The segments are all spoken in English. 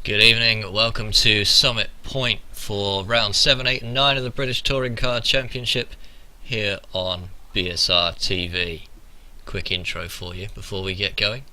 Good evening, welcome to Summit Point for round 7, 8 and 9 of the British Touring Car Championship here on BSR TV. Quick intro for you before we get going.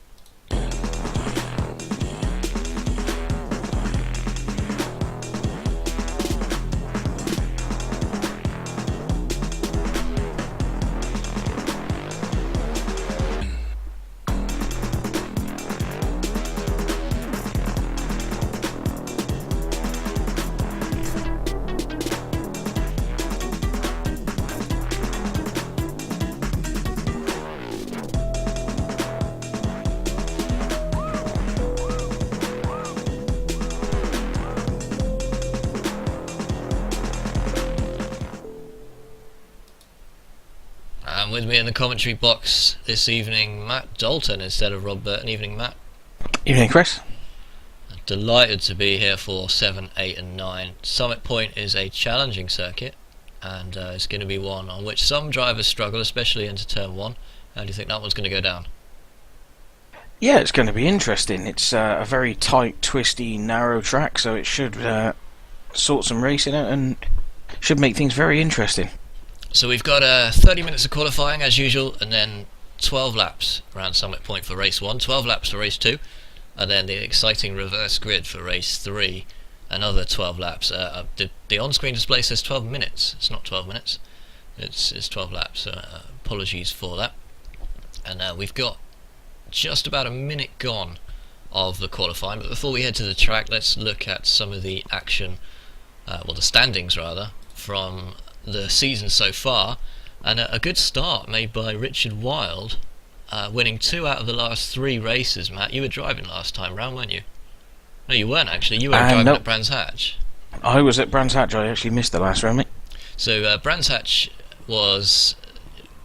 And with me in the commentary box this evening, Matt Dalton instead of Rob Burton. Evening, Matt. Evening, Chris. Delighted to be here for 7, 8 and 9. Summit Point is a challenging circuit, and it's going to be one on which some drivers struggle, especially into turn 1. How do you think that one's going to go down? Yeah, it's going to be interesting. It's a very tight, twisty, narrow track, so it should sort some racing out and should make things very interesting. So we've got 30 minutes of qualifying as usual, and then 12 laps around Summit Point for race 1, 12 laps for race 2, and then the exciting reverse grid for race 3, another 12 laps. The on-screen display says 12 minutes. It's not 12 minutes. It's 12 laps. So, apologies for that. And we've got just about a minute gone of the qualifying. But before we head to the track, let's look at some of the action, well, the standings rather, from the season so far. And a good start made by Richard Wilde, winning 2 out of the last 3 races. Matt, you were driving last time round, weren't you? No, you weren't actually. You were driving at Brands Hatch. I was at Brands Hatch. I actually missed the last round, mate. So Brands Hatch was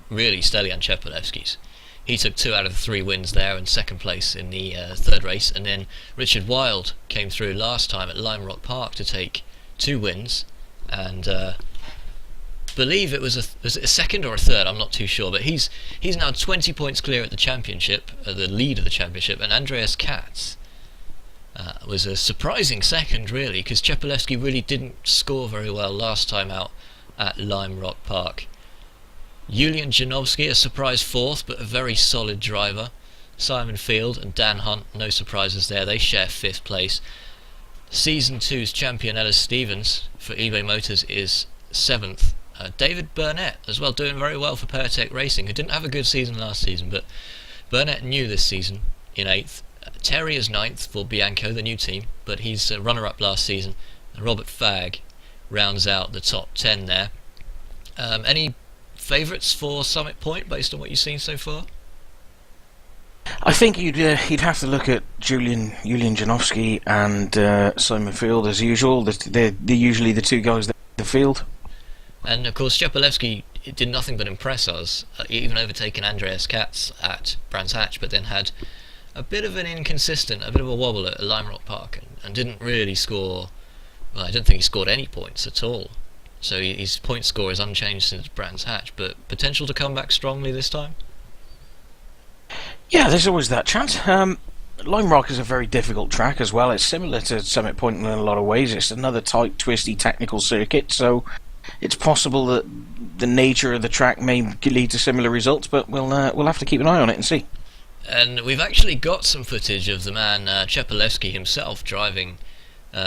really Stelian Chepelevski's. He took 2 out of the 3 wins there and second place in the third race. And then Richard Wilde came through last time at Lime Rock Park to take 2 wins. And believe it was it a second or a third, I'm not too sure, but he's now 20 points clear at the championship, the lead of the championship, and Andreas Katz was a surprising second really, because Chepelevski really didn't score very well last time out at Lime Rock Park. Julian Janowski, a surprise 4th, but a very solid driver. Simon Field and Dan Hunt, no surprises there, they share 5th place. Season 2's champion Ellis Stevens for eBay Motors is 7th. David Burnett as well, doing very well for Pertec Racing, who didn't have a good season last season, but Burnett new this season in 8th. Terry is 9th for Bianco, the new team, but he's a runner-up last season. And Robert Fagg rounds out the top 10 there. Any favourites for Summit Point based on what you've seen so far? I think you'd have to look at Julian Janowski and Simon Field as usual. They're usually the 2 guys that the field. And of course Chepelevski did nothing but impress us, even overtaking Andreas Katz at Brands Hatch, but then had a bit of a wobble at Lime Rock Park and didn't really score. Well, I don't think he scored any points at all. So his point score is unchanged since Brands Hatch, but potential to come back strongly this time? Yeah, there's always that chance. Lime Rock is a very difficult track as well. It's similar to Summit Point in a lot of ways. It's another tight, twisty, technical circuit, so it's possible that the nature of the track may lead to similar results, but we'll have to keep an eye on it and see. And we've actually got some footage of the man Chepelevski himself driving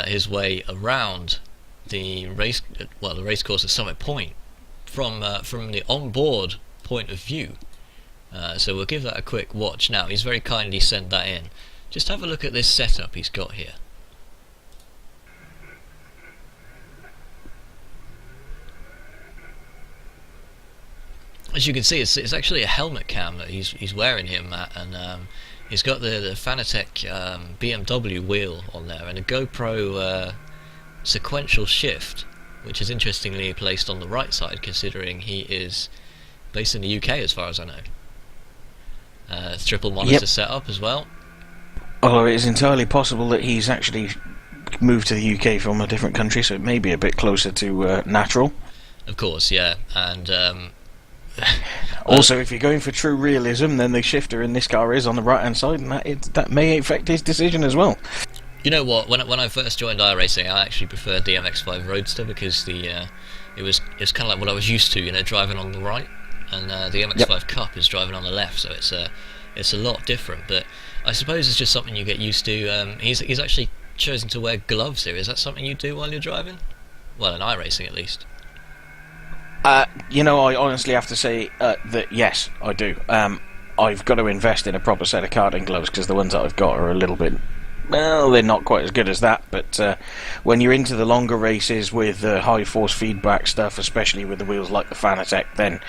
his way around the race course at Summit Point from the onboard point of view. So we'll give that a quick watch now. He's very kindly sent that in. Just have a look at this setup he's got here. As you can see, it's actually a helmet cam that he's wearing here, Matt, and he's got the Fanatec BMW wheel on there and a GoPro sequential shift, which is interestingly placed on the right side, considering he is based in the UK as far as I know. Triple monitor setup as well. Although it is entirely possible that he's actually moved to the UK from a different country, so it may be a bit closer to natural. Of course, yeah, and also, if you're going for true realism, then the shifter in this car is on the right-hand side, and that may affect his decision as well. You know what? When I first joined iRacing, I actually preferred the MX-5 Roadster because it was kind of like what I was used to, driving on the right, and the Yep. MX-5 Cup is driving on the left, so it's a lot different. But I suppose it's just something you get used to. He's actually chosen to wear gloves here. Is that something you do while you're driving? Well, in iRacing at least. I honestly have to say that yes, I do. I've got to invest in a proper set of karting gloves because the ones that I've got are a little bit. Well, they're not quite as good as that, but when you're into the longer races with high force feedback stuff, especially with the wheels like the Fanatec, then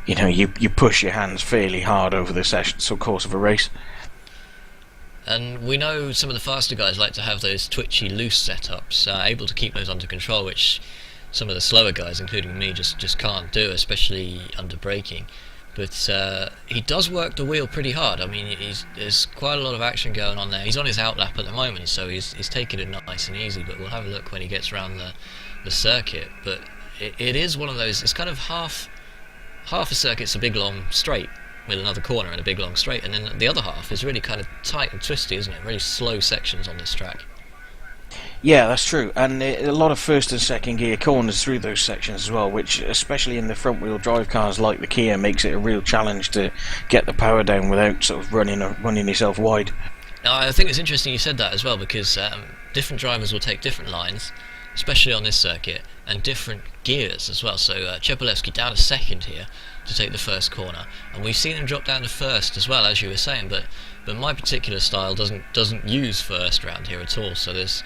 you push your hands fairly hard over the course of a race. And we know some of the faster guys like to have those twitchy, loose setups, able to keep those under control, which some of the slower guys, including me, just can't do, especially under braking. But he does work the wheel pretty hard. I mean, there's quite a lot of action going on there. He's on his outlap at the moment, so he's taking it nice and easy, but we'll have a look when he gets around the circuit. But it is one of those, it's kind of half a circuit's a big long straight with another corner and a big long straight, and then the other half is really kind of tight and twisty, isn't it? Really slow sections on this track. Yeah, that's true, and a lot of first and second gear corners through those sections as well, which, especially in the front wheel drive cars like the Kia, makes it a real challenge to get the power down without sort of running yourself wide. Now, I think it's interesting you said that as well, because different drivers will take different lines, especially on this circuit, and different gears as well. So Chepolevsky down to second here to take the first corner, and we've seen him drop down to first as well, as you were saying, but my particular style doesn't use first round here at all, so there's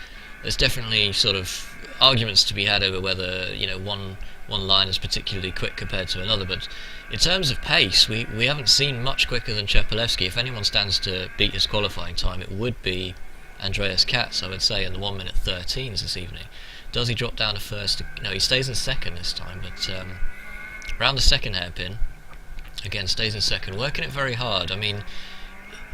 definitely sort of arguments to be had over whether one line is particularly quick compared to another. But in terms of pace, we haven't seen much quicker than Chepolevsky. If anyone stands to beat his qualifying time, it would be Andreas Katz, I would say, in the 1:13s this evening. Does he drop down to first? No, he stays in second this time, but round the second hairpin, again stays in second, working it very hard. I mean,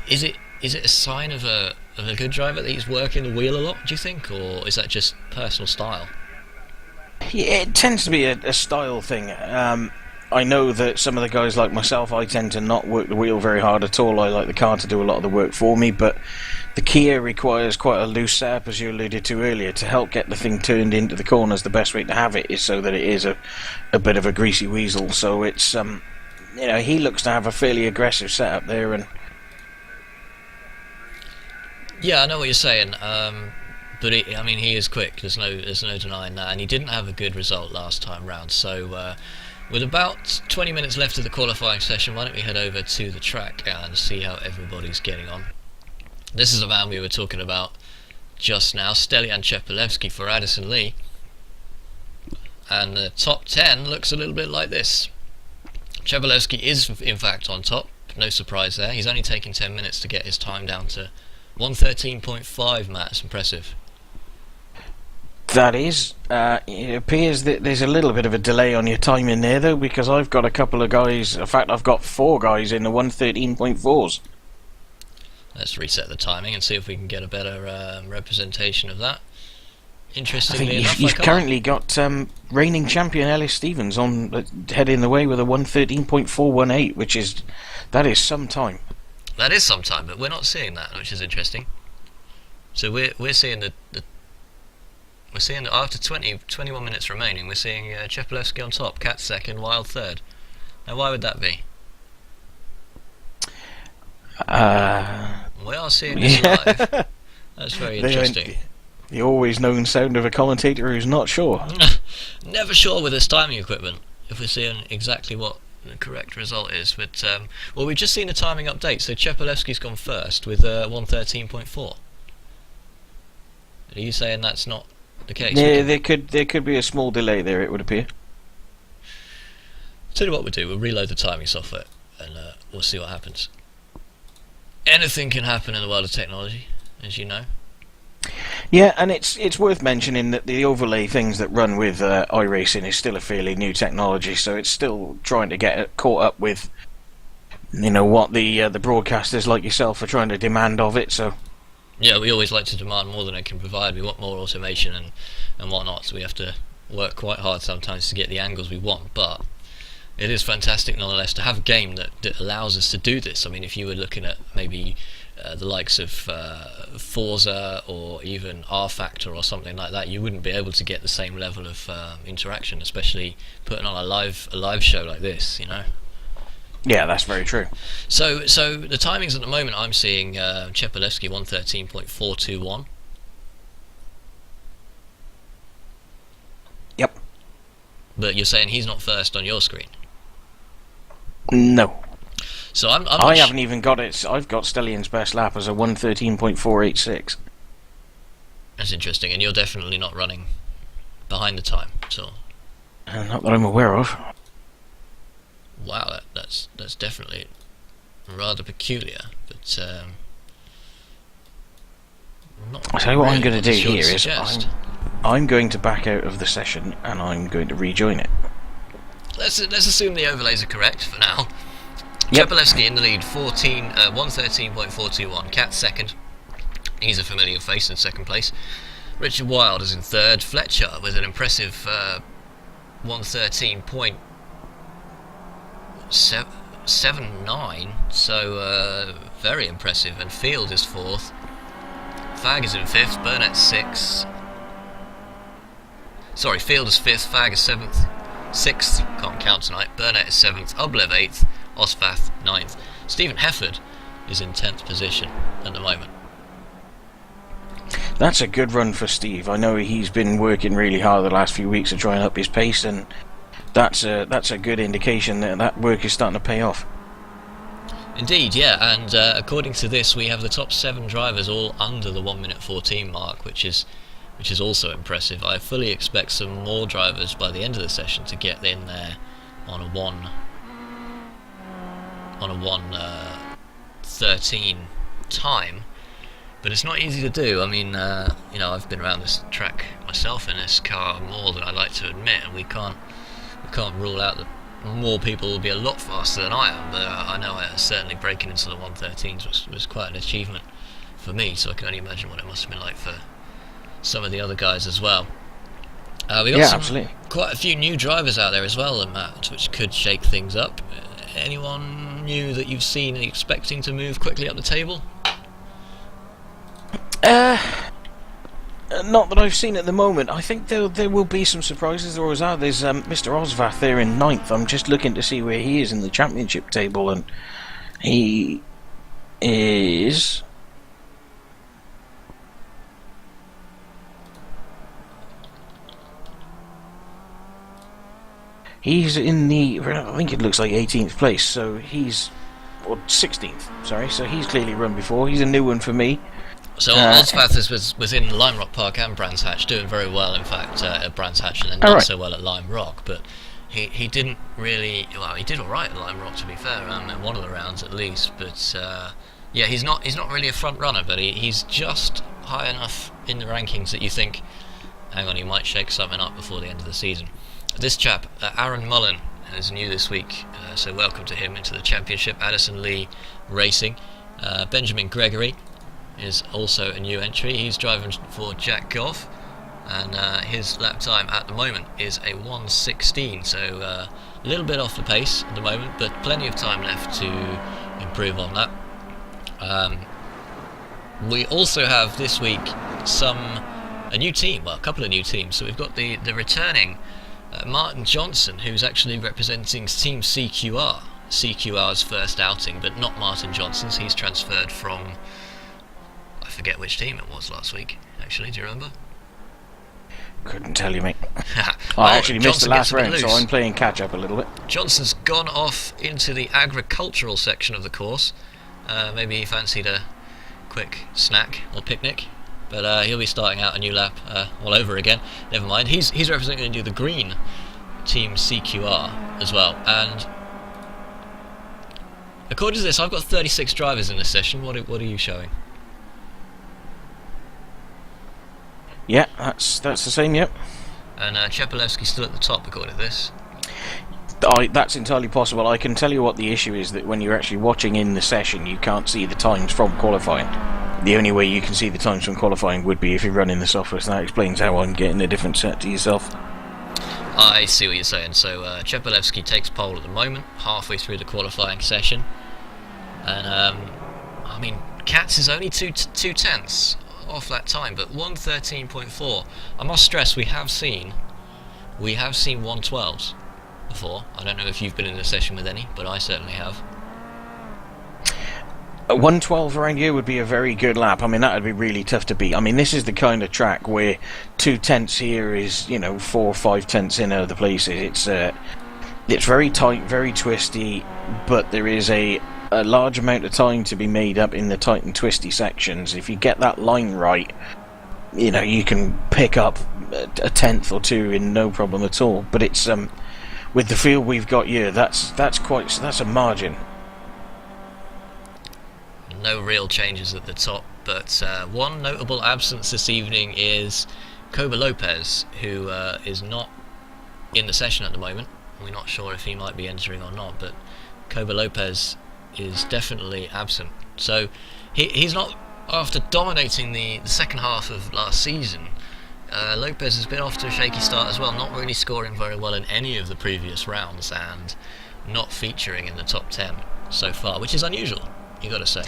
is it a sign of a good driver that he's working the wheel a lot, do you think, or is that just personal style? Yeah, it tends to be a style thing. I know that some of the guys like myself, I tend to not work the wheel very hard at all. I like the car to do a lot of the work for me, but the Kia requires quite a loose setup, as you alluded to earlier, to help get the thing turned into the corners. The best way to have it is so that it is a bit of a greasy weasel. So it's he looks to have a fairly aggressive setup there, and yeah, I know what you're saying, but he is quick. There's no denying that, and he didn't have a good result last time round. So with about 20 minutes left of the qualifying session, why don't we head over to the track and see how everybody's getting on. This is the man we were talking about just now, Stelian Chepolevsky for Addison Lee, and the top 10 looks a little bit like this. Chepolevsky is in fact on top, no surprise there. He's only taken 10 minutes to get his time down to 1:13.5, Matt. It's impressive. that is. It appears that there's a little bit of a delay on your timing there, though, because I've got a couple of guys. In fact, I've got 4 guys in the 1:13.4s. Let's reset the timing and see if we can get a better representation of that. I Interestingly think enough, you've currently got reigning champion Ellis Stevens on heading the way with a 1:13.418, that is some time. that is some time, but we're not seeing that, which is interesting. So we're seeing we're seeing that after 21 minutes remaining, we're seeing Chepolevsky on top, Katz second, Wild third. Now, why would that be? We are seeing this live. That's very interesting. The always known sound of a commentator who's not sure. Never sure with this timing equipment if we're seeing exactly what the correct result is. But well, we've just seen a timing update. So Chepolevsky's gone first with 1:13.4. Are you saying that's not the case? Yeah, there could be a small delay there, it would appear. Tell you what we'll do. We'll reload the timing software and we'll see what happens. Anything can happen in the world of technology, as you know. Yeah, and it's worth mentioning that the overlay things that run with iRacing is still a fairly new technology, so it's still trying to get caught up with, what the broadcasters like yourself are trying to demand of it. So yeah, we always like to demand more than it can provide. We want more automation and whatnot, so we have to work quite hard sometimes to get the angles we want. But It is fantastic, nonetheless, to have a game that allows us to do this. I mean, if you were looking at maybe the likes of Forza or even R Factor or something like that, you wouldn't be able to get the same level of interaction, especially putting on a live show like this, you know. Yeah, that's very true. So the timings at the moment, I'm seeing Chepolewski 113.421. Yep. But you're saying he's not first on your screen? No. So I haven't even got it. I've got Stellion's best lap as a 113.486. That's interesting, and you're definitely not running behind the time at all. Not that I'm aware of. Wow, that's definitely rather peculiar. But I'll tell you what really I'm going to do sure here is I'm going to back out of the session and I'm going to rejoin it. Let's assume the overlays are correct for now. Yep. Chepolewski in the lead, 113.421. Cat second. He's a familiar face in second place. Richard Wilde is in third. Fletcher with an impressive 113.79. So very impressive. And Field is fourth. Fag is in fifth. Burnett sixth. Sorry, Field is fifth. Fag is seventh. Sixth, can't count tonight. Burnett is seventh. Ublev eighth. Osfath ninth. Stephen Hefford is in 10th position at the moment. That's a good run for Steve. I know he's been working really hard the last few weeks to try and up his pace, and that's a good indication that work is starting to pay off. Indeed, yeah, and according to this, we have the top 7 drivers all under the 1 minute 14 mark, which is also impressive. I fully expect some more drivers by the end of the session to get in there on a 1:13 time, but it's not easy to do. I mean, I've been around this track myself in this car more than I like to admit, and we can't rule out that more people will be a lot faster than I am. But I know certainly breaking into the 113s was quite an achievement for me. So I can only imagine what it must have been like for some of the other guys as well. We got absolutely. Quite a few new drivers out there as well, Matt, which could shake things up. Anyone new that you've seen and expecting to move quickly up the table? Not that I've seen at the moment. I think there will be some surprises. There always are. There's Mr. Osvath there in 9th. I'm just looking to see where he is in the championship table, and he is... He's in the, I think it looks like 18th place, so he's, or 16th, sorry, so he's clearly run before. He's a new one for me. So Osvath was in Lime Rock Park and Brands Hatch, doing very well, in fact, at Brands Hatch, and then not so well at Lime Rock, but he didn't really, well, he did alright at Lime Rock, to be fair, in one of the rounds at least, but yeah, he's not really a front runner, but he's just high enough in the rankings that you think, hang on, he might shake something up before the end of the season. This chap, Aaron Mullen, is new this week, so welcome to him into the championship. Addison Lee Racing. Benjamin Gregory is also a new entry. He's driving for Jack Goff, and his lap time at the moment is a 1:16, so a little bit off the pace at the moment, but plenty of time left to improve on that. We also have this week a new team, well, a couple of new teams. So we've got the returning Martin Johnson, who's actually representing Team CQR's first outing, but not Martin Johnson's. He's transferred from, I forget which team it was last week, actually. Do you remember? Couldn't tell you, mate. Well, I actually missed Johnson the last round, loose. so I'm playing catch up a little bit. Johnson's gone off into the agricultural section of the course. Maybe he fancied a quick snack or picnic, but he'll be starting out a new lap all over again. Never mind. He's representing the green Team CQR as well. And according to this, I've got 36 drivers in this session. What are you showing? Yeah, that's the same. Yep. And Chepolewski's still at the top, according to this. That's entirely possible. I can tell you what the issue is, that when you're actually watching in the session, you can't see the times from qualifying. The only way you can see the times from qualifying would be if you run in the software, so that explains how I'm getting a different set to yourself. I see what you're saying. So Chepelevsky takes pole at the moment, halfway through the qualifying session, and I mean, Katz is only two tenths off that time, but 1:13.4. I must stress we have seen 1:12s before. I don't know if you've been in a session with any, but I certainly have. A 1:12 around here would be a very good lap. I mean, that would be really tough to beat. I mean, this is the kind of track where 2 tenths here is, 4 or 5 tenths in other places. It's very tight, very twisty, but there is a large amount of time to be made up in the tight and twisty sections. If you get that line right, you can pick up a tenth or two in no problem at all. But it's with the field we've got here, that's a margin. No real changes at the top, but one notable absence this evening is Koba Lopez, who is not in the session at the moment. We're not sure if he might be entering or not, but Koba Lopez is definitely absent. So he's not, after dominating the second half of last season. Lopez has been off to a shaky start as well, not really scoring very well in any of the previous rounds and not featuring in the top 10 so far, which is unusual, you got to say.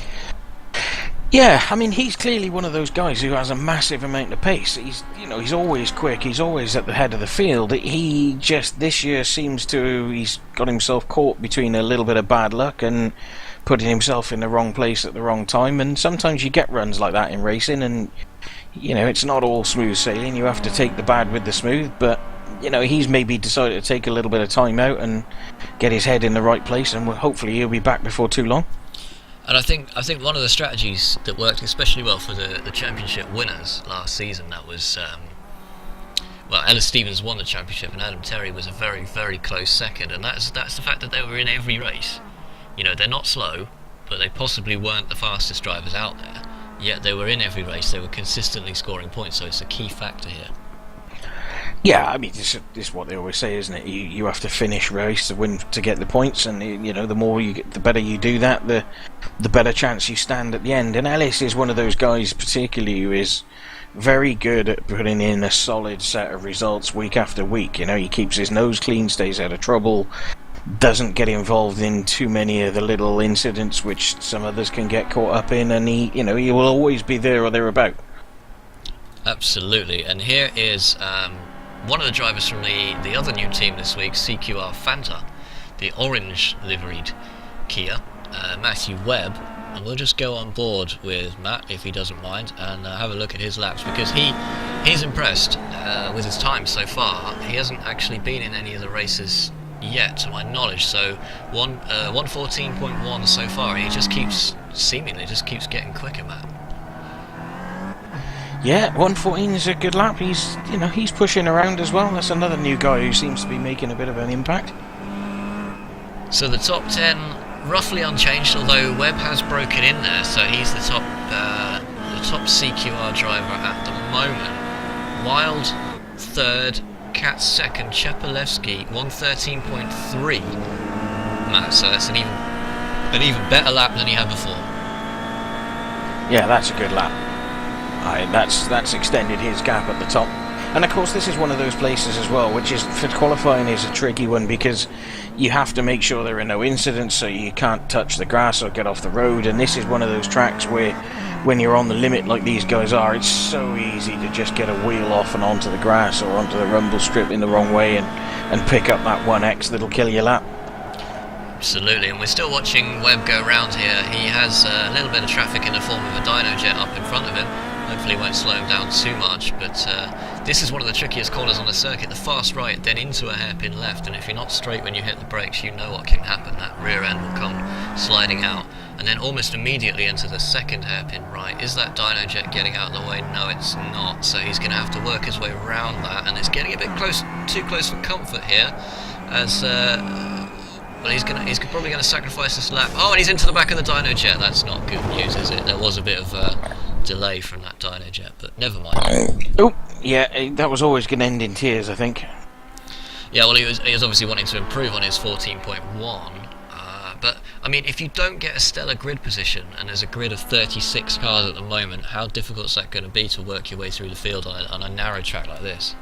Yeah, I mean, he's clearly one of those guys who has a massive amount of pace. He's always quick. He's always at the head of the field. He just this year seems to he's got himself caught between a little bit of bad luck and putting himself in the wrong place at the wrong time. And sometimes you get runs like that in racing, and it's not all smooth sailing. You have to take the bad with the smooth. But he's maybe decided to take a little bit of time out and get his head in the right place, and hopefully he'll be back before too long. And I think one of the strategies that worked especially well for the championship winners last season, that was Ellis Stevens won the championship and Adam Terry was a very, very close second, and that's the fact that they were in every race. They're not slow, but they possibly weren't the fastest drivers out there, yet they were in every race. They were consistently scoring points, so it's a key factor here. Yeah, I mean, this is what they always say, isn't it? You have to finish race to win to get the points, and the better you do that, the better chance you stand at the end. And Ellis is one of those guys, particularly, who is very good at putting in a solid set of results week after week. He keeps his nose clean, stays out of trouble, doesn't get involved in too many of the little incidents which some others can get caught up in, and he will always be there or thereabout. Absolutely, and here is one of the drivers from the other new team this week, CQR Fanta, the orange liveried Kia, Matthew Webb, and we'll just go on board with Matt, if he doesn't mind, and have a look at his laps, because he's impressed with his time so far. He hasn't actually been in any of the races yet, to my knowledge, so 1:14.1 so far. He seemingly just keeps getting quicker, Matt. Yeah, 1:14 is a good lap. He's pushing around as well. That's another new guy who seems to be making a bit of an impact. So the top 10 roughly unchanged, although Webb has broken in there, so he's the top CQR driver at the moment. Wild third, Cat second, Chepelevsky 1:13.3. Matt, so that's an even better lap than he had before. Yeah, that's a good lap. That's extended his gap at the top. And of course this is one of those places as well, which is, for qualifying, is a tricky one, because you have to make sure there are no incidents, so you can't touch the grass or get off the road. And this is one of those tracks where, when you're on the limit like these guys are, it's so easy to just get a wheel off and onto the grass or onto the rumble strip in the wrong way and pick up that 1x that'll kill your lap. Absolutely, and we're still watching Webb go around here. He has a little bit of traffic in the form of a dyno jet up in front of him. Hopefully it won't slow him down too much, but this is one of the trickiest corners on the circuit. The fast right, then into a hairpin left, and if you're not straight when you hit the brakes, you know what can happen. That rear end will come sliding out, and then almost immediately into the second hairpin right. Is that dyno jet getting out of the way? No, it's not, so he's going to have to work his way around that, and it's getting a bit too close for comfort here, as... But he's probably going to sacrifice this lap. Oh, and he's into the back of the dyno jet. That's not good news, is it? There was a bit of delay from that dyno jet, but never mind. Oh, yeah, that was always going to end in tears, I think. Yeah, well, he was obviously wanting to improve on his 14.1. But, I mean, if you don't get a stellar grid position, and there's a grid of 36 cars at the moment, how difficult is that going to be to work your way through the field on a narrow track like this?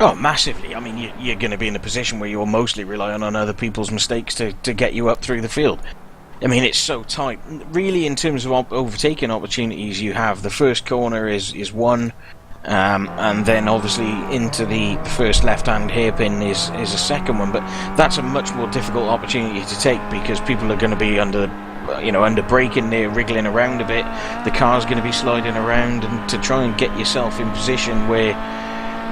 Oh, massively. I mean, you're going to be in a position where you're mostly relying on other people's mistakes to get you up through the field. I mean, it's so tight. Really, in terms of overtaking opportunities, you have the first corner is one, and then obviously into the first left-hand hairpin is a second one. But that's a much more difficult opportunity to take because people are going to be under braking there, wriggling around a bit. The car's going to be sliding around, and to try and get yourself in position where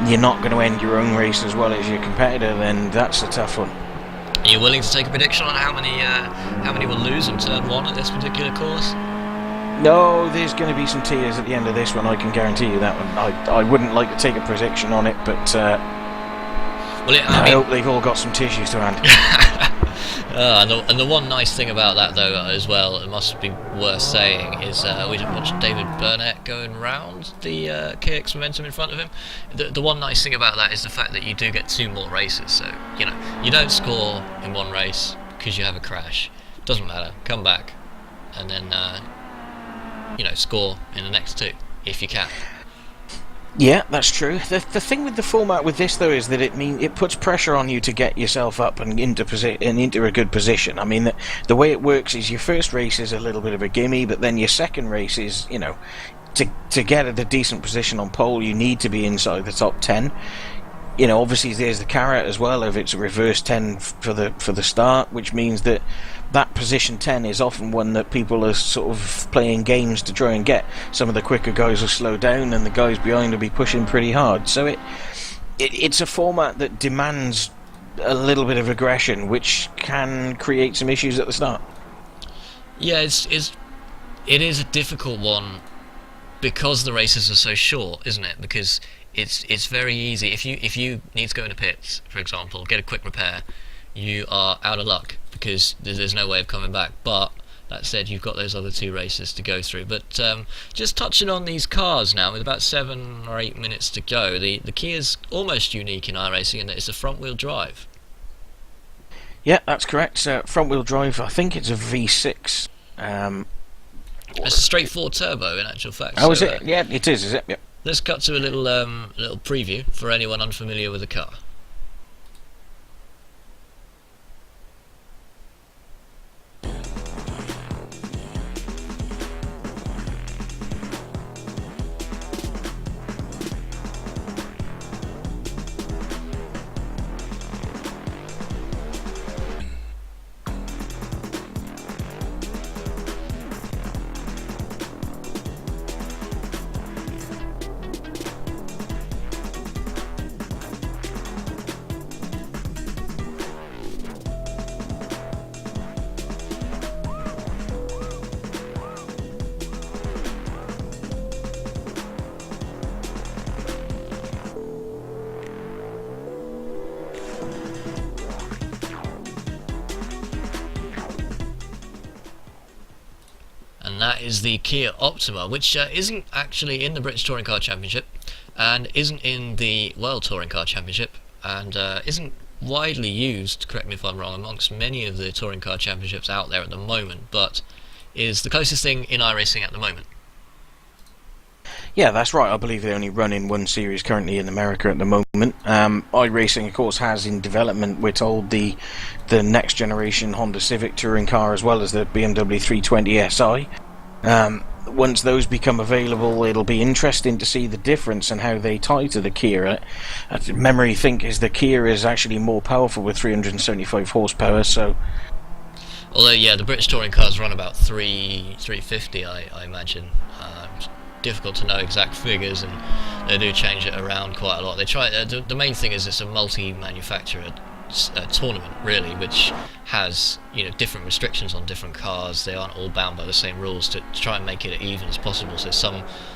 you're not going to end your own race as well as your competitor, then that's a tough one. Are you willing to take a prediction on how many will lose in turn 1 at this particular course? No, there's going to be some tears at the end of this one, I can guarantee you that one. I wouldn't like to take a prediction on it, but I hope they've all got some tissues to hand. And the one nice thing about that, though, as well, it must be worth saying, is we just watched David Burnett going round the KX Momentum in front of him. The one nice thing about that is the fact that you do get 2 more races. So, you don't score in one race because you have a crash. Doesn't matter. Come back and then, score in the next 2 if you can. Yeah, that's true. The thing with the format with this, though, is that it puts pressure on you to get yourself up and into a good position. I mean, the way it works is your first race is a little bit of a gimme, but then your second race is, to get at a decent position on pole, you need to be inside the top 10. Obviously there's the carrot as well of it's a reverse 10 for the start, which means that position 10 is often one that people are sort of playing games to try and get. Some of the quicker guys will slow down and the guys behind will be pushing pretty hard. So it's a format that demands a little bit of aggression, which can create some issues at the start. Yeah, it is a difficult one because the races are so short, isn't it? Because it's very easy. If you need to go into pits, for example, get a quick repair, you are out of luck because there's no way of coming back. But that said, you've got those other 2 races to go through. But just touching on these cars now, with about 7 or 8 minutes to go, the Kia's almost unique in iRacing in that it's a front-wheel drive. Yeah, that's correct. Front-wheel drive, I think it's a V6. It's a straight 4 turbo in actual fact. Oh, is it? Yeah, it is it? Yep. Let's cut to a little preview for anyone unfamiliar with the car. And that is the Kia Optima, which isn't actually in the British Touring Car Championship, and isn't in the World Touring Car Championship, and isn't widely used, correct me if I'm wrong, amongst many of the Touring Car Championships out there at the moment, but is the closest thing in iRacing at the moment. Yeah, that's right. I believe they only run in one series currently in America at the moment. iRacing, of course, has in development, we're told, the next generation Honda Civic touring car as well as the BMW 320 SI. Once those become available, it'll be interesting to see the difference and how they tie to the Kia. Memory think is the Kia is actually more powerful with 375 horsepower, so... Although, yeah, the British touring cars run about 350, I imagine. It's difficult to know exact figures, and they do change it around quite a lot. They try. The main thing is it's a multi-manufacturer tournament, really, which has different restrictions on different cars. They aren't all bound by the same rules to try and make it even as possible. So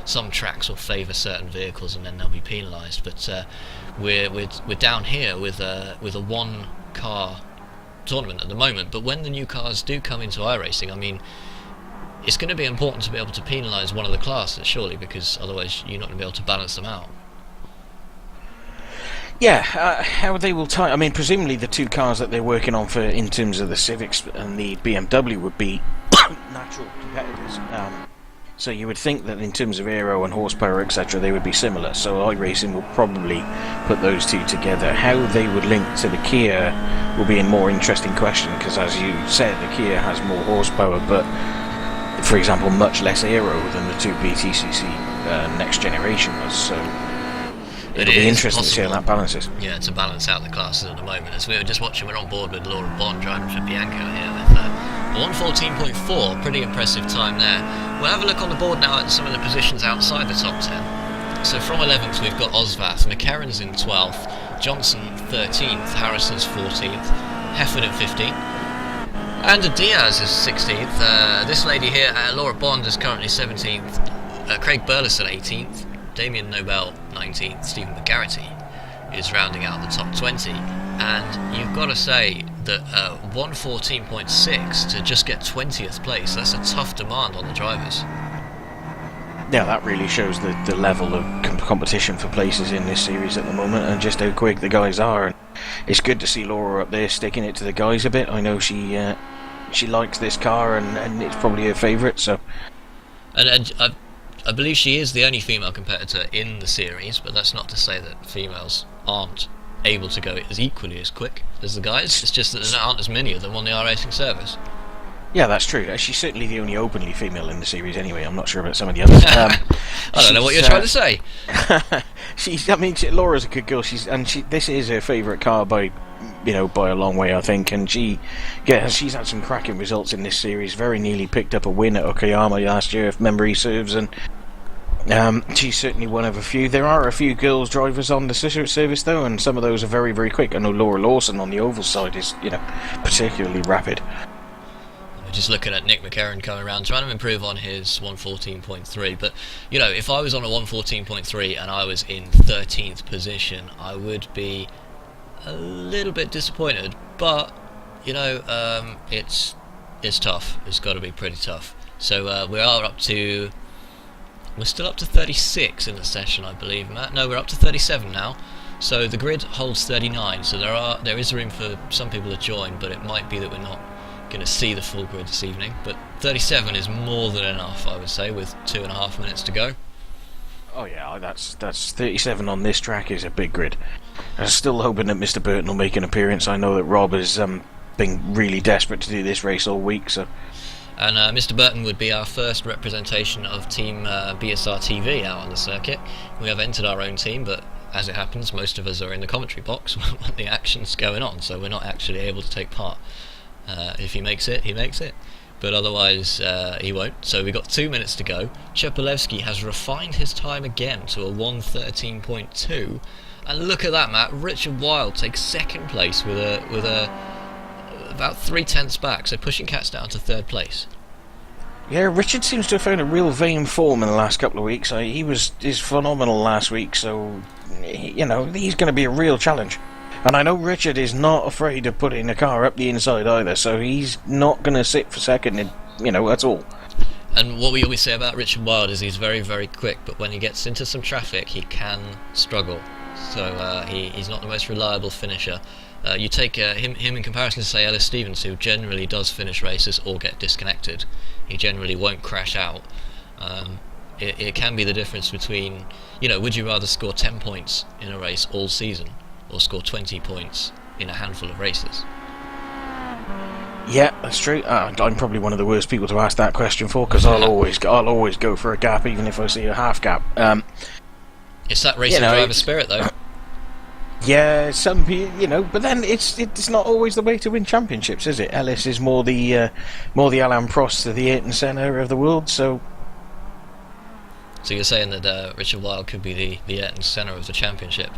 some tracks will favour certain vehicles, and then they'll be penalised. But we're down here with a one-car tournament at the moment. But when the new cars do come into iRacing, I mean, it's going to be important to be able to penalise one of the classes, surely, because otherwise you're not going to be able to balance them out. Yeah, how they will tie... I mean, presumably the 2 cars that they're working on for in terms of the Civics and the BMW would be natural competitors. So you would think that in terms of aero and horsepower, etc., they would be similar. So iRacing will probably put those two together. How they would link to the Kia will be a more interesting question, because as you said, the Kia has more horsepower, but for example, much less aero than the two BTCC next generation was. So it'll be interesting to see how that balances. Yeah, to balance out the classes at the moment. As we were just watching, we're on board with Laura Bond driving for Bianco here with 1:14.4, pretty impressive time there. We'll have a look on the board now at some of the positions outside the top 10. So from 11th we've got Osvath, McCarran's in 12th, Johnson 13th, Harrison's 14th, Heffernan 15th, and Diaz is 16th. This lady here, Laura Bond, is currently 17th, Craig Burleson 18th, Damien Nobel 19th, Stephen McGarrity is rounding out the top 20, and you've got to say that 1:14.6 to just get 20th place, that's a tough demand on the drivers. Yeah, that really shows the level of competition for places in this series at the moment, and just how quick the guys are. And it's good to see Laura up there sticking it to the guys a bit. I know she likes this car, and it's probably her favourite. So, and I believe she is the only female competitor in the series, but that's not to say that females aren't able to go as equally as quick as the guys. It's just that there aren't as many of them on the iRacing service. Yeah, that's true. She's certainly the only openly female in the series anyway. I'm not sure about some of the others. I don't know what you're trying to say. Laura's a good girl. This is her favourite car by a long way, I think. And she's had some cracking results in this series. Very nearly picked up a win at Okayama last year, if memory serves. And she's certainly one of a few. There are a few girls drivers on the service though, and some of those are very, very quick. I know Laura Lawson on the oval side is, particularly rapid. Just looking at Nick McCarran coming around, trying to improve on his 1:14.3. But if I was on a 1:14.3 and I was in 13th position, I would be a little bit disappointed. But it's tough. It's got to be pretty tough. So we're still up to 36 in the session, I believe, Matt. No, we're up to 37 now. So the grid holds 39. So there is room for some people to join, but it might be that we're not going to see the full grid this evening. But 37 is more than enough, I would say, with 2.5 minutes to go. Oh yeah, that's 37 on this track is a big grid. I'm still hoping that Mr. Burton will make an appearance. I know that Rob has been really desperate to do this race all week, so. And Mr. Burton would be our first representation of Team BSR TV out on the circuit. We have entered our own team, but as it happens, most of us are in the commentary box when the action's going on, so we're not actually able to take part. If he makes it, he makes it. But otherwise, he won't. So we've got 2 minutes to go. Chepolewski has refined his time again to a 1:13.2. And look at that, Matt. Richard Wilde takes second place with a about 3/10 back. So pushing Cats down to third place. Yeah, Richard seems to have found a real vein form in the last couple of weeks. He was phenomenal last week. So he's going to be a real challenge. And I know Richard is not afraid of putting the car up the inside either, so he's not going to sit for second, at all. And what we always say about Richard Wilde is he's very, very quick, but when he gets into some traffic, he can struggle. So he's not the most reliable finisher. You take him in comparison to, say, Ellis Stevens, who generally does finish races or get disconnected. He generally won't crash out. It can be the difference between, would you rather score 10 points in a race all season, or score 20 points in a handful of races? Yeah, that's true. I'm probably one of the worst people to ask that question for, because I'll always go for a gap, even if I see a half gap. It's that racing driver spirit, though. Yeah, some people, but then it's not always the way to win championships, is it? Ellis is more the Alain Prost to the Ayrton Senna of the world, so. So you're saying that Richard Wilde could be the Ayrton Senna of the championship?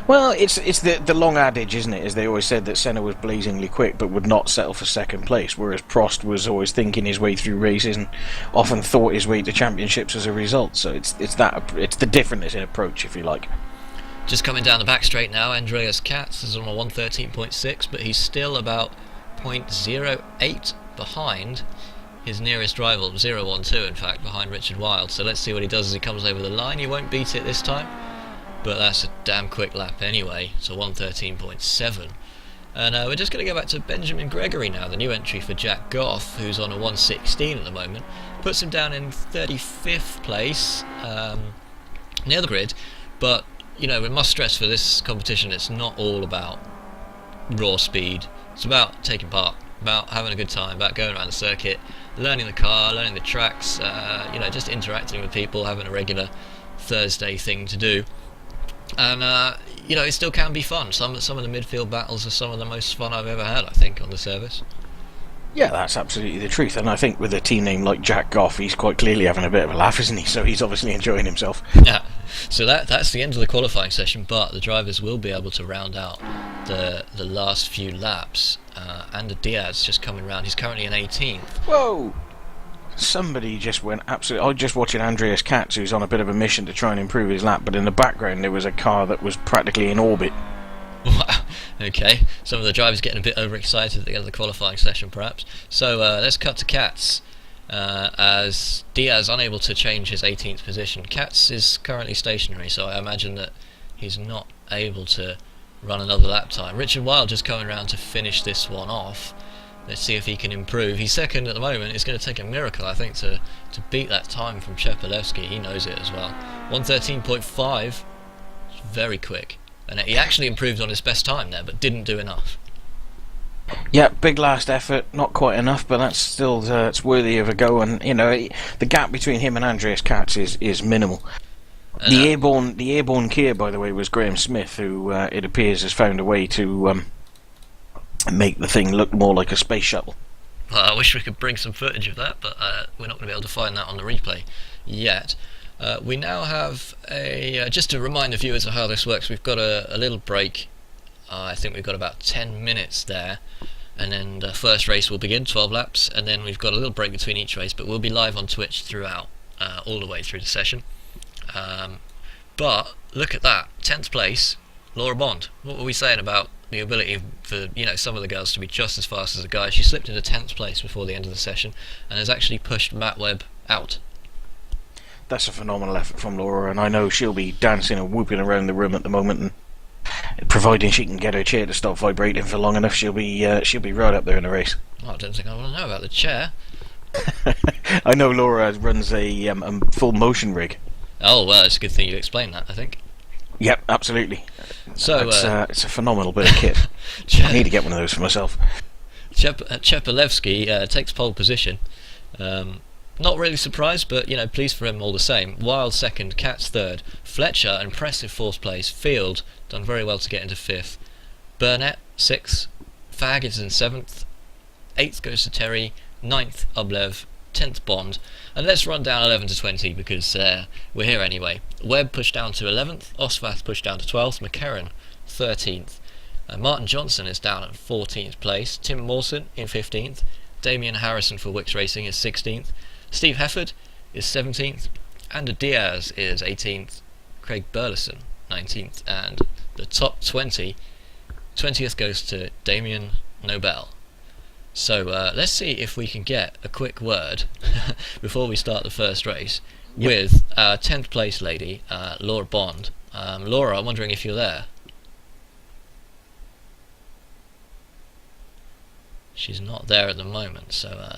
Well, it's the long adage, isn't it? As they always said that Senna was blazingly quick, but would not settle for second place, whereas Prost was always thinking his way through races and often thought his way to championships as a result. So it's the difference in approach, if you like. Just coming down the back straight now, Andreas Katz is on a 1:13.6, but he's still about 0.08 behind his nearest rival, 0.12 in fact, behind Richard Wilde. So let's see what he does as he comes over the line. He won't beat it this time, but that's a damn quick lap anyway. So 1:13.7 And we're just going to go back to Benjamin Gregory now, the new entry for Jack Goff, who's on a 116 at the moment. Puts him down in 35th place, near the grid. But, we must stress for this competition, it's not all about raw speed. It's about taking part, about having a good time, about going around the circuit, learning the car, learning the tracks, just interacting with people, having a regular Thursday thing to do. And it still can be fun. Some of the midfield battles are some of the most fun I've ever had, I think, on the service. Yeah, that's absolutely the truth. And I think with a team name like Jack Goff, he's quite clearly having a bit of a laugh, isn't he? So he's obviously enjoying himself. Yeah. So that's the end of the qualifying session, but the drivers will be able to round out the last few laps. Ander Diaz just coming round. He's currently in 18th. Whoa! Somebody just went absolutely... I was just watching Andreas Katz, who's on a bit of a mission to try and improve his lap, but in the background there was a car that was practically in orbit. Wow. Okay, some of the drivers getting a bit overexcited at the end of the qualifying session, perhaps. So let's cut to Katz, as Diaz unable to change his 18th position. Katz is currently stationary, so I imagine that he's not able to run another lap time. Richard Wilde just coming around to finish this one off. Let's see if he can improve. He's second at the moment. It's going to take a miracle, I think, to beat that time from Chepalewski. He knows it as well. 1:13.5, very quick. And he actually improved on his best time there, but didn't do enough. Yeah, big last effort, not quite enough, but that's still it's worthy of a go. And the gap between him and Andreas Katz is minimal. The airborne Kia, by the way, was Graham Smith, who it appears has found a way to make the thing look more like a space shuttle. Well, I wish we could bring some footage of that, but we're not going to be able to find that on the replay yet. We now have just to remind the viewers of how this works, we've got a little break. I think we've got about 10 minutes there, and then the first race will begin, 12 laps, and then we've got a little break between each race, but we'll be live on Twitch throughout, all the way through the session. But look at that, 10th place, Laura Bond. What were we saying about the ability for some of the girls to be just as fast as the guys? She slipped into 10th place before the end of the session and has actually pushed Matt Webb out. That's a phenomenal effort from Laura, and I know she'll be dancing and whooping around the room at the moment, and providing she can get her chair to stop vibrating for long enough, she'll be right up there in the race. Well, I don't think I want to know about the chair. I know Laura runs a full motion rig. Oh, well, it's a good thing you explained that, I think. Yep, absolutely. So it's a phenomenal bit of kit. I need to get one of those for myself. Chepalewski takes pole position. Not really surprised, but pleased for him all the same. Wild second, Katz third, Fletcher impressive fourth place, Field done very well to get into fifth, Burnett sixth, Fag is in seventh, eighth goes to Terry, ninth Ublev, 10th Bond, and let's run down 11 to 20 because we're here anyway. Webb pushed down to 11th, Osvath pushed down to 12th, McCarran 13th, Martin Johnson is down at 14th place, Tim Mawson in 15th, Damien Harrison for Wix Racing is 16th, Steve Hefford is 17th, Ander Diaz is 18th, Craig Burleson 19th, and the top 20, 20th goes to Damien Nobel. So let's see if we can get a quick word before we start the first race with our 10th place lady, Laura Bond. Laura, I'm wondering if you're there. She's not there at the moment, so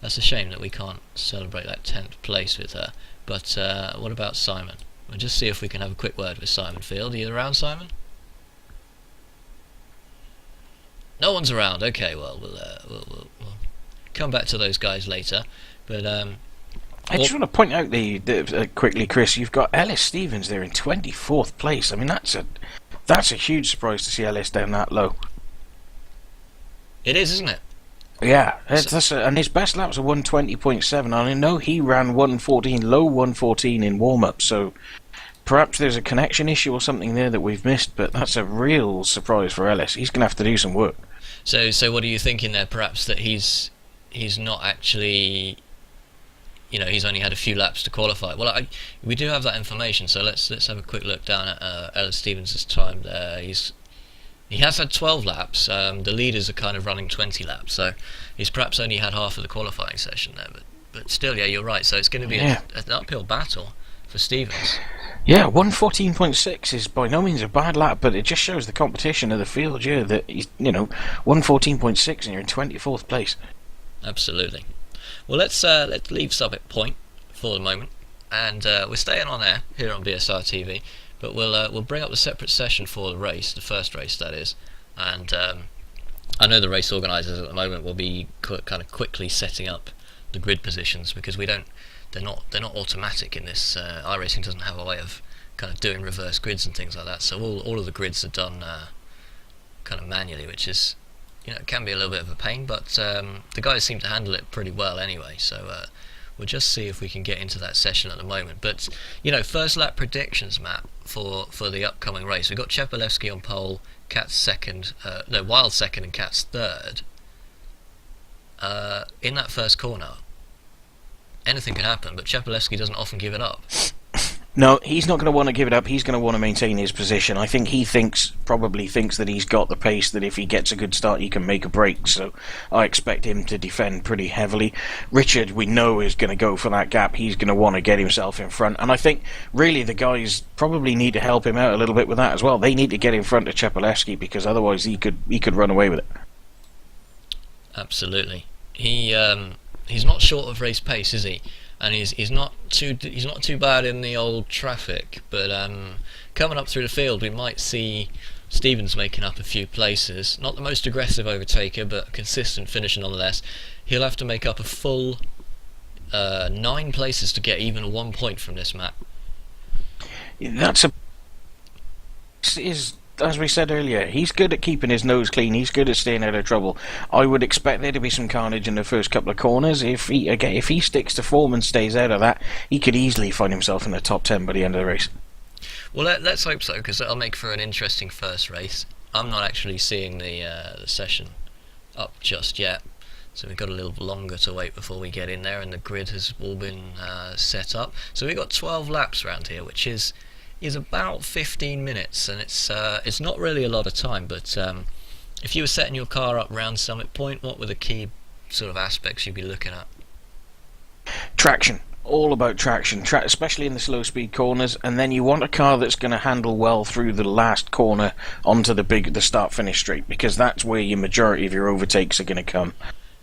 that's a shame that we can't celebrate that 10th place with her. But what about Simon? We'll just see if we can have a quick word with Simon Field. Are you around, Simon? No one's around. Okay, well, we'll come back to those guys later. But I just want to point out quickly, Chris. You've got Ellis Stevens there in 24th place. I mean, that's a huge surprise to see Ellis down that low. It is, isn't it? Yeah, and his best laps are 120.7. And I know he ran 114, low 114 in warm-up. So perhaps there's a connection issue or something there that we've missed. But that's a real surprise for Ellis. He's going to have to do some work. So what are you thinking there? Perhaps that he's not actually, he's only had a few laps to qualify. Well, we do have that information, so let's have a quick look down at Ellis Stevens' time there. He has had 12 laps. The leaders are kind of running 20 laps, so he's perhaps only had half of the qualifying session there. But still, yeah, you're right. So it's going to be an uphill battle for Stevens. Yeah, 114.6 is by no means a bad lap, but it just shows the competition of the field, yeah, that, 114.6 and you're in 24th place. Absolutely. Well, let's leave sub at point for the moment, and we're staying on air here on BSR TV, but we'll bring up the separate session for the race, the first race that is, and I know the race organisers at the moment will be kind of quickly setting up the grid positions because they're not automatic in this. iRacing doesn't have a way of kind of doing reverse grids and things like that, so all of the grids are done kind of manually, which is, it can be a little bit of a pain, but the guys seem to handle it pretty well anyway, so we'll just see if we can get into that session at the moment. But first lap predictions, Matt, for the upcoming race. We've got Chepalevsky on pole, Katz second, Wild second and Katz third. In that first corner, anything can happen, but Chepalevsky doesn't often give it up. No, he's not going to want to give it up. He's going to want to maintain his position. I think he probably thinks that he's got the pace, that if he gets a good start, he can make a break. So I expect him to defend pretty heavily. Richard, we know, is going to go for that gap. He's going to want to get himself in front. And I think, really, the guys probably need to help him out a little bit with that as well. They need to get in front of Chepalevsky, because otherwise he could run away with it. Absolutely. He's not short of race pace, is he? And he's not too bad in the old traffic, but coming up through the field we might see Stevens making up a few places. Not the most aggressive overtaker, but a consistent finisher nonetheless. He'll have to make up a full 9 places to get even 1 point from this map. As we said earlier, he's good at keeping his nose clean. He's good at staying out of trouble. I would expect there to be some carnage in the first couple of corners. If he sticks to form and stays out of that, he could easily find himself in the top 10 by the end of the race. Well, let's hope so, because that'll make for an interesting first race. I'm not actually seeing the session up just yet, so we've got a little longer to wait before we get in there, and the grid has all been set up. So we've got 12 laps around here, which is about 15 minutes, and it's not really a lot of time, but if you were setting your car up round Summit Point, what were the key sort of aspects you'd be looking at? Traction. All about traction, especially in the slow speed corners, and then you want a car that's going to handle well through the last corner onto the start finish straight, because that's where your majority of your overtakes are going to come.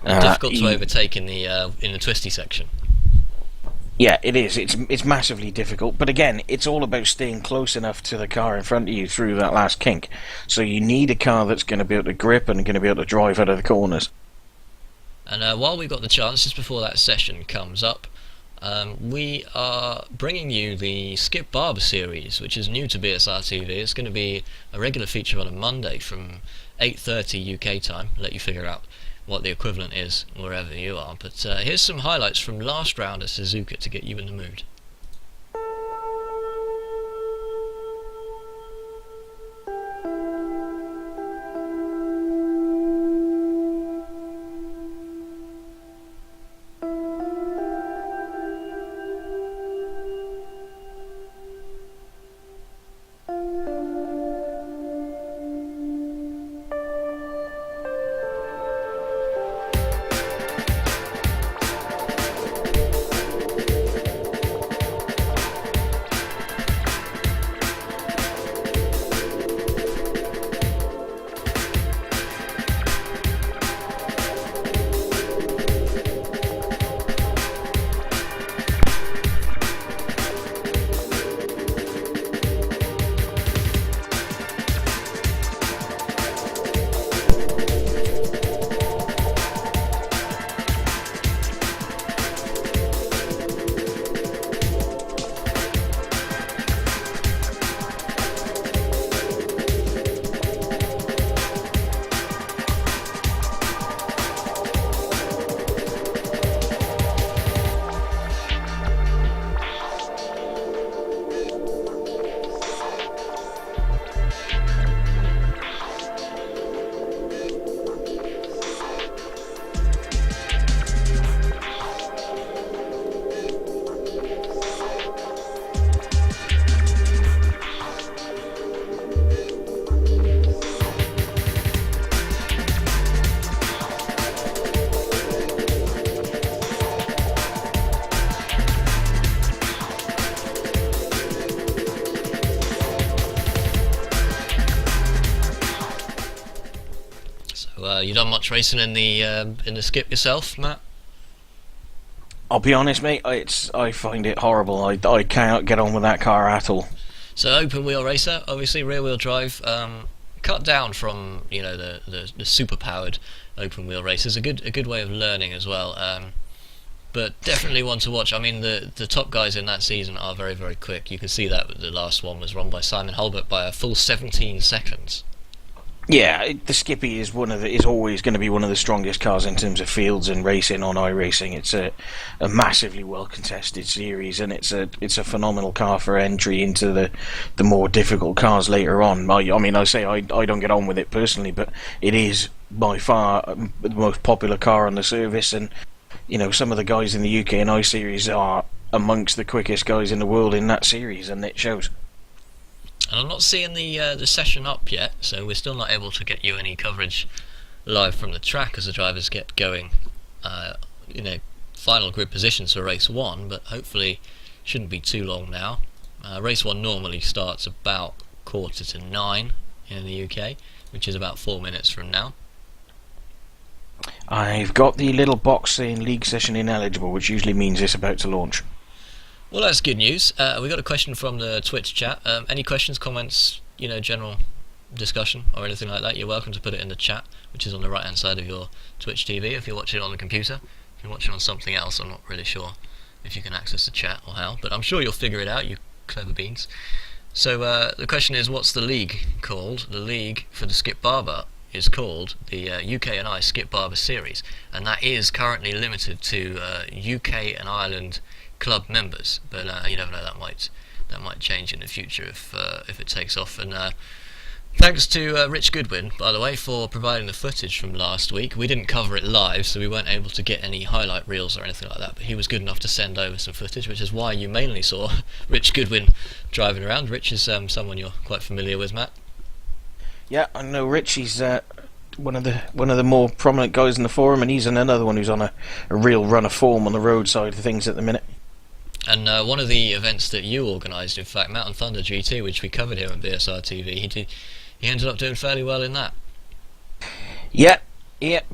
Difficult to overtake in the twisty section. Yeah, it is. It's massively difficult, but again, it's all about staying close enough to the car in front of you through that last kink. So you need a car that's going to be able to grip and going to be able to drive out of the corners. And while we've got the chance, just before that session comes up, we are bringing you the Skip Barber series, which is new to BSR TV. It's going to be a regular feature on a Monday from 8:30 UK time. I'll let you figure out what the equivalent is wherever you are, but here's some highlights from last round at Suzuka to get you in the mood. So, you done much racing in the skip yourself, Matt? I'll be honest, mate. I find it horrible. I cannot get on with that car at all. So open wheel racer, obviously rear wheel drive, cut down from the super powered open wheel racers. A good way of learning as well. But definitely one to watch. I mean, the top guys in that season are very, very quick. You can see that the last one was run by Simon Hulbert by a full 17 seconds. Yeah, the Skippy is always going to be one of the strongest cars in terms of fields and racing on iRacing. It's a massively well contested series, and it's a phenomenal car for entry into the more difficult cars later on. I mean, I say I don't get on with it personally, but it is by far the most popular car on the service, and some of the guys in the UK and I series are amongst the quickest guys in the world in that series, and it shows. And I'm not seeing the session up yet, so we're still not able to get you any coverage live from the track as the drivers get going. Final grid positions for race 1, but hopefully shouldn't be too long now. Race 1 normally starts about 8:45 in the UK, which is about 4 minutes from now. I've got the little box saying league session ineligible, which usually means it's about to launch. Well, that's good news. We got a question from the Twitch chat. Any questions, comments, general discussion or anything like that, you're welcome to put it in the chat, which is on the right hand side of your Twitch TV if you're watching it on the computer. If you're watching on something else, I'm not really sure if you can access the chat or how, but I'm sure you'll figure it out, you clever beans. So the question is, what's the league called? The league for the Skip Barber is called the UK and I Skip Barber Series, and that is currently limited to UK and Ireland club members, but you never know, that might change in the future if it takes off. And thanks to Rich Goodwin, by the way, for providing the footage from last week. We didn't cover it live, so we weren't able to get any highlight reels or anything like that, but he was good enough to send over some footage, which is why you mainly saw Rich Goodwin driving around. Rich is someone you're quite familiar with, Matt. Yeah, I know Rich. He's one of the more prominent guys in the forum, and he's another one who's on a real run of form on the road side of things at the minute. And one of the events that you organised, in fact, Mountain Thunder GT, which we covered here on BSR TV, he ended up doing fairly well in that. Yeah,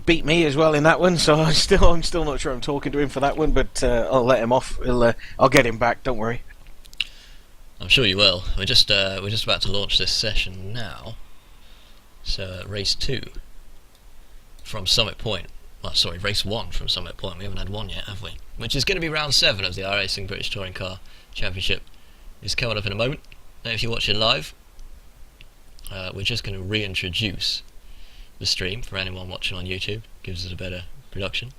beat me as well in that one. So I'm still not sure I'm talking to him for that one, but I'll let him off. I'll get him back. Don't worry. I'm sure you will. We're just about to launch this session now. So race 2 from Summit Point. Well, sorry, race 1 from Summit Point. We haven't had one yet, have we? Which is going to be round 7 of the iRacing British Touring Car Championship. It's coming up in a moment. Now, if you watch it live, we're just going to reintroduce the stream for anyone watching on YouTube. Gives us a better production.